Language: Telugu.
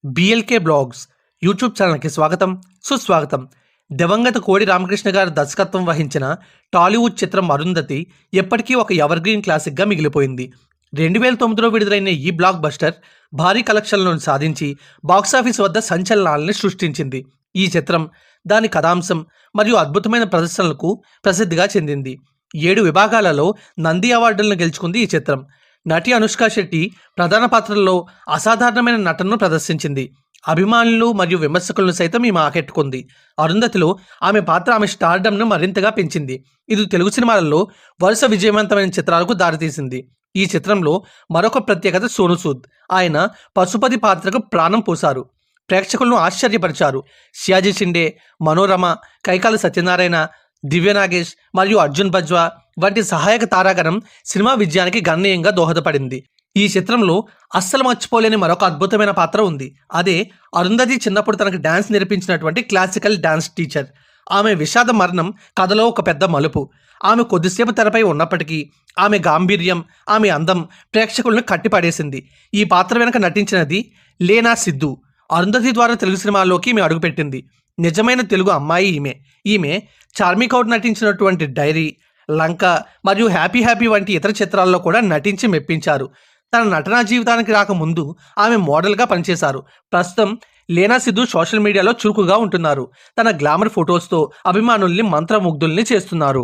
బిఎల్కే బ్లాగ్స్ యూట్యూబ్ ఛానల్కి స్వాగతం సుస్వాగతం. దివంగత కోడి రామకృష్ణ గారు దర్శకత్వం వహించిన టాలీవుడ్ చిత్రం అరుంధతి ఎప్పటికీ ఒక ఎవర్ గ్రీన్ క్లాసిక్గా మిగిలిపోయింది. 2009లో విడుదలైన ఈ బ్లాక్ బస్టర్ భారీ కలెక్షన్లను సాధించి బాక్సాఫీస్ వద్ద సంచలనాలని సృష్టించింది. ఈ చిత్రం దాని కథాంశం మరియు అద్భుతమైన ప్రదర్శనలకు ప్రసిద్ధిగా చెందింది. 7 విభాగాలలో నంది అవార్డులను గెలుచుకుంది ఈ చిత్రం. నటి అనుష్క శెట్టి ప్రధాన పాత్రల్లో అసాధారణమైన నటనను ప్రదర్శించింది. అభిమానులు మరియు విమర్శకులను సైతం ఈమె ఆకట్టుకుంది. అరుంధతిలో ఆమె పాత్ర ఆమె స్టార్డమ్ను మరింతగా పెంచింది. ఇది తెలుగు సినిమాలలో వరుస విజయవంతమైన చిత్రాలకు దారితీసింది. ఈ చిత్రంలో మరొక ప్రత్యేకత సోను సూద్. ఆయన పశుపతి పాత్రకు ప్రాణం పోశారు, ప్రేక్షకులను ఆశ్చర్యపరిచారు. షియాజీ షిండే, మనోరమ, కైకాల సత్యనారాయణ, దివ్య నాగేష్ మరియు అర్జున్ బజ్వా వంటి సహాయక తారాగణం సినిమా విజయానికి గణనీయంగా దోహదపడింది. ఈ చిత్రంలో అస్సలు మర్చిపోలేని మరొక అద్భుతమైన పాత్ర ఉంది. అదే అరుంధతి చిన్నప్పుడు తనకు డాన్స్ నేర్పించినటువంటి క్లాసికల్ డాన్స్ టీచర్. ఆమె విషాద మరణం కథలో ఒక పెద్ద మలుపు. ఆమె కొద్దిసేపు తెరపై ఉన్నప్పటికీ ఆమె గాంభీర్యం, ఆమె అందం ప్రేక్షకులను కట్టిపడేసింది. ఈ పాత్ర వెనుక నటించినది లేనా సిద్ధు. అరుంధతి ద్వారా తెలుగు సినిమాల్లోకి ఈమె అడుగుపెట్టింది. నిజమైన తెలుగు అమ్మాయి ఈమె. ఈమె చార్మి కౌర్ నటించినటువంటి డైరీ, లంక మరియు హ్యాపీ హ్యాపీ వంటి ఇతర చిత్రాల్లో కూడా నటించి మెప్పించారు. తన నటనా జీవితానికి రాకముందు ఆమె మోడల్గా పనిచేశారు. ప్రస్తుతం లేనా సిద్ధు సోషల్ మీడియాలో చురుకుగా ఉంటున్నారు. తన గ్లామర్ ఫొటోస్తో అభిమానుల్ని మంత్రముగ్ధుల్ని చేస్తున్నారు.